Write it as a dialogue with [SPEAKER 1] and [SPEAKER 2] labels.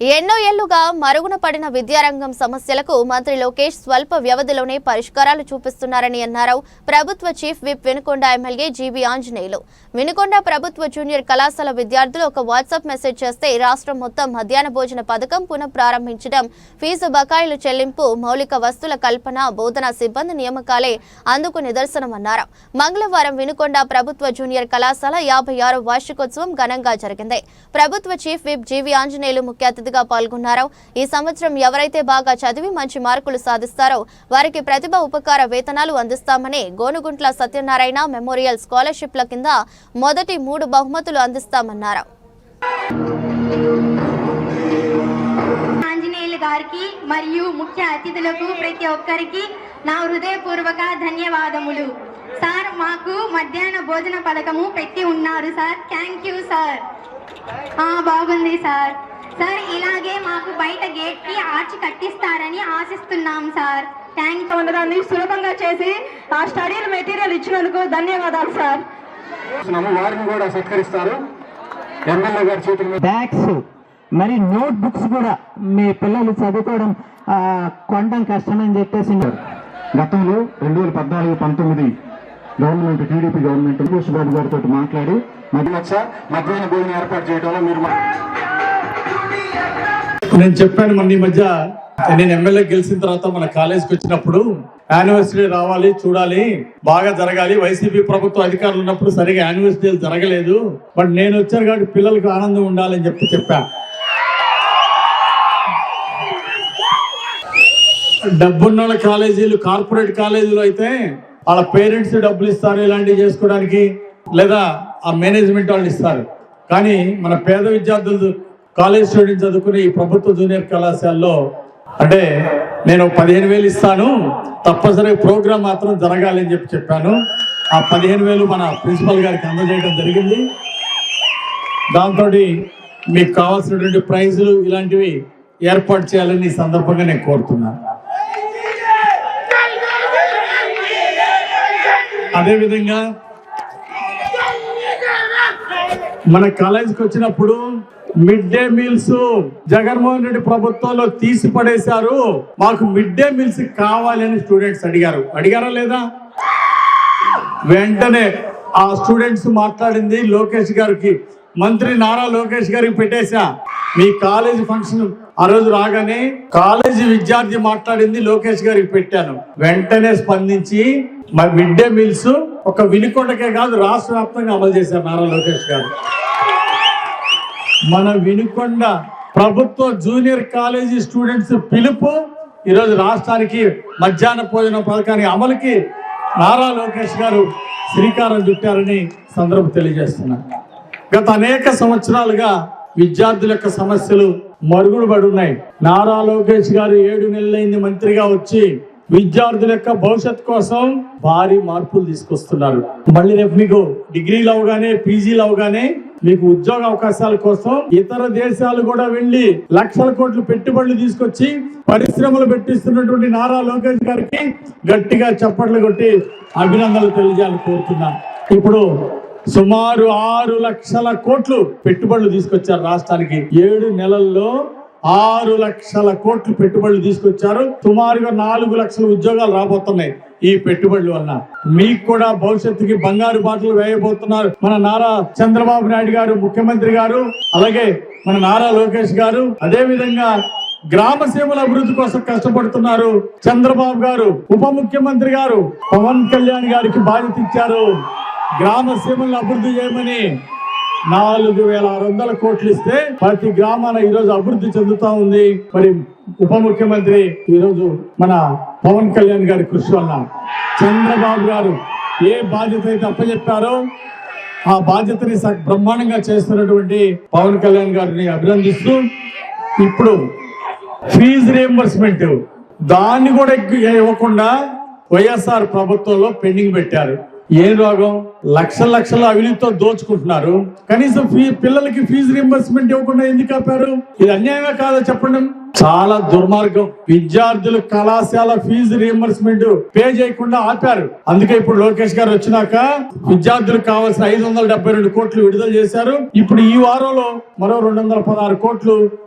[SPEAKER 1] ఎన్నో ఏళ్లుగా మరుగున పడిన విద్యారంగం సమస్యలకు మంత్రి లోకేష్ స్వల్ప వ్యవధిలోనే పరిష్కారాలు చూపిస్తున్నారని అన్నారు ప్రభుత్వ chief whip Vinukonda MLA GV Anjaneyulu. Vinukonda ప్రభుత్వ జూనియర్ కళాశాల విద్యార్థులు ఒక వాట్సాప్ మెసేజ్ చేస్తే రాష్ట్రం మొత్తం మధ్యాహ్న భోజన పథకం పునః ప్రారంభించడం, ఫీజు బకాయిలు చెల్లింపు, మౌలిక వస్తుల కల్పన, బోధనా సిబ్బంది నియామకాలే అందుకు నిదర్శనమన్నారు. మంగళవారం వినుకొండ ప్రభుత్వ జూనియర్ కళాశాల 56వ వార్షికోత్సవం ఘనంగా జరిగింది. ప్రభుత్వ చీఫ్ విప్ జీవీ ఆంజనేయులు ముఖ్య అతిథిగా పాల్గొన్నారు. ఈ సంవత్సరం ఎవరైతే బాగా చదివి మంచి మార్కులు సాధిస్తారో వారికి ప్రతిభ ఉపకార వేతనాలు అందిస్తామని, గోనుగుంట్ల సత్యనారాయణ మెమోరియల్ స్కాలర్షిప్ల కింద మొదటి 3 బహుమతులు అందిస్తామన్నారు.
[SPEAKER 2] ఆంజనేయులు గారికి మరియు ముఖ్య అతిథులకు ప్రతి ఒక్కరికి నా హృదయపూర్వక ధన్యవాదములు. సార్, మాకు మధ్యాహ్న భోజన పథకము పెట్టి ఉన్నారు సార్. Thank you sir. బాగుంది సార్. సార్, ఇలాగే మాకు బయట గేట్ కి ఆర్చి కట్టిస్తారని ఆశిస్తున్నాం సార్. Thank you.
[SPEAKER 3] సులభంగా చేసి ఆ స్టడీ మెటీరియల్ ఇచ్చినందుకు ధన్యవాదాలు సార్.
[SPEAKER 4] వారిని కూడా సత్కరిస్తారు. ఎమ్మెల్యే గారి చేతుల
[SPEAKER 5] బ్యాగ్స్ మరి నోట్ బుక్స్ కూడా మీ పిల్లలు చదువుకోవడం కొనడం కష్టమని చెప్పేసి
[SPEAKER 4] గతంలో 2014-19 government TDP government Lokesh Babu గారితో మాట్లాడి మధ్యాహ్న భోజనం ఏర్పాటు చేయడంలో మీరు
[SPEAKER 6] నేను చెప్పాను. మన ఈ మధ్య నేను ఎమ్మెల్యే గెలిచిన తర్వాత మన కాలేజీకి వచ్చినప్పుడు యానివర్సరీ రావాలి, చూడాలి, బాగా జరగాలి. వైసీపీ ప్రభుత్వం అధికారులు ఉన్నప్పుడు సరిగా యానివర్సరీలు జరగలేదు, బట్ నేను వచ్చాను కాబట్టి పిల్లలకు ఆనందం ఉండాలని చెప్పా. డబ్బున్న కాలేజీలు, కార్పొరేట్ కాలేజీలు అయితే వాళ్ళ పేరెంట్స్ డబ్బులు ఇస్తారు ఇలాంటివి చేసుకోవడానికి, లేదా ఆ మేనేజ్మెంట్ వాళ్ళు ఇస్తారు. కానీ మన పేద విద్యార్థులు, కాలేజ్ స్టూడెంట్స్ చదువుకునే ఈ ప్రభుత్వ జూనియర్ కళాశాలలో అంటే నేను 15,000 ఇస్తాను, తప్పనిసరి ప్రోగ్రామ్ మాత్రం జరగాలి అని చెప్పాను. ఆ 15,000 మన ప్రిన్సిపల్ గారికి అందజేయడం జరిగింది. దాంతో మీకు కావాల్సినటువంటి ప్రైజులు ఇలాంటివి ఏర్పాటు చేయాలని ఈ సందర్భంగా నేను కోరుతున్నాను. అదేవిధంగా మన కాలేజీకి వచ్చినప్పుడు mid day meals Jaganmohan Reddy ప్రభుత్వంలో తీసి పడేశారు, మాకు మిడ్ డే మీల్స్ కావాలని స్టూడెంట్స్ అడిగారా లేదా? వెంటనే ఆ స్టూడెంట్స్ మాట్లాడింది లోకేష్ గారికి, మంత్రి నారా లోకేష్ గారికి పెట్టేశా. మీ కాలేజీ ఫంక్షన్ ఆ రోజు రాగానే కాలేజీ విద్యార్థి మాట్లాడింది లోకేష్ గారికి పెట్టాను. వెంటనే స్పందించి మా మిడ్ డే మీల్స్ ఒక వినుకొండకే కాదు రాష్ట్ర వ్యాప్తంగా అమలు చేశారు నారా లోకేష్ గారు. మన వినుకొండ ప్రభుత్వ జూనియర్ కాలేజీ స్టూడెంట్స్ పిలుపు ఈరోజు రాష్ట్రానికి మధ్యాహ్న భోజన పథకానికి అమలుకి నారా లోకేష్ గారు శ్రీకారం చుట్టారని సందర్భం తెలియజేస్తున్నారు. గత అనేక సంవత్సరాలుగా విద్యార్థుల యొక్క సమస్యలు మరుగున పడి ఉన్నాయి. నారా లోకేష్ గారు 7 నెలలైంది మంత్రిగా వచ్చి విద్యార్థుల యొక్క భవిష్యత్ కోసం భారీ మార్పులు తీసుకొస్తున్నారు. మళ్ళీ రేపు మీకు డిగ్రీలు అవగానే, పీజీలు అవగానే మీకు ఉద్యోగ అవకాశాల కోసం ఇతర దేశాలు కూడా వెళ్లి లక్షల కోట్లు పెట్టుబడులు తీసుకొచ్చి పరిశ్రమలు పెట్టిస్తున్నటువంటి నారా లోకేష్ గారికి గట్టిగా చప్పట్లు కొట్టి అభినందనలు తెలియజేయాలని కోరుతున్నాను. ఇప్పుడు సుమారు 6 లక్షల కోట్లు పెట్టుబడులు తీసుకొచ్చారు రాష్ట్రానికి. 7 నెలల్లో 6 లక్షల కోట్లు పెట్టుబడులు తీసుకొచ్చారు. సుమారుగా 4 లక్షల ఉద్యోగాలు రాబోతున్నాయి ఈ పెట్టుబడుల వల్ల. మీకు కూడా భవిష్యత్తుకి బంగారు బాటలు వేయబోతున్నారు మన నారా చంద్రబాబు నాయుడు గారు, ముఖ్యమంత్రి గారు, అలాగే మన నారా లోకేష్ గారు. అదే విధంగా గ్రామ సేవల అభివృద్ధి కోసం కష్టపడుతున్నారు చంద్రబాబు గారు. ఉప ముఖ్యమంత్రి గారు పవన్ కళ్యాణ్ గారికి బాధ్యత ఇచ్చారు గ్రామ సేవలను అభివృద్ధి చేయమని. 4,600 కోట్లు ఇస్తే ప్రతి గ్రామాన ఈరోజు అభివృద్ధి చెందుతా ఉంది. మరి ఉప ముఖ్యమంత్రి ఈరోజు మన పవన్ కళ్యాణ్ గారి కృషి వల్ల చంద్రబాబు గారు ఏ బాధ్యత అయితే అప్పచెప్పారో ఆ బాధ్యతని బ్రహ్మాండంగా చేస్తున్నటువంటి పవన్ కళ్యాణ్ గారిని అభినందిస్తూ, ఇప్పుడు ఫీజు రియంబర్స్మెంట్ దాన్ని కూడా ఇవ్వకుండా వైఎస్ఆర్ ప్రభుత్వంలో పెండింగ్ పెట్టారు. ఏం రోగం? లక్షల అవినీతితో దోచుకుంటున్నారు. కనీసం పిల్లలకి ఫీజు రియంబర్స్మెంట్ ఇవ్వకుండా ఎందుకు ఆపారు? ఇది అన్యాయమే కాదా చెప్పండి? చాలా దుర్మార్గం. విద్యార్థులు కళాశాల ఫీజు రియంబర్స్మెంట్ పే చేయకుండా ఆపారు. అందుకే ఇప్పుడు లోకేష్ గారు వచ్చినాక విద్యార్థులకు కావాల్సిన 572 కోట్లు విడుదల చేశారు. ఇప్పుడు ఈ వారంలో మరో 216 కోట్లు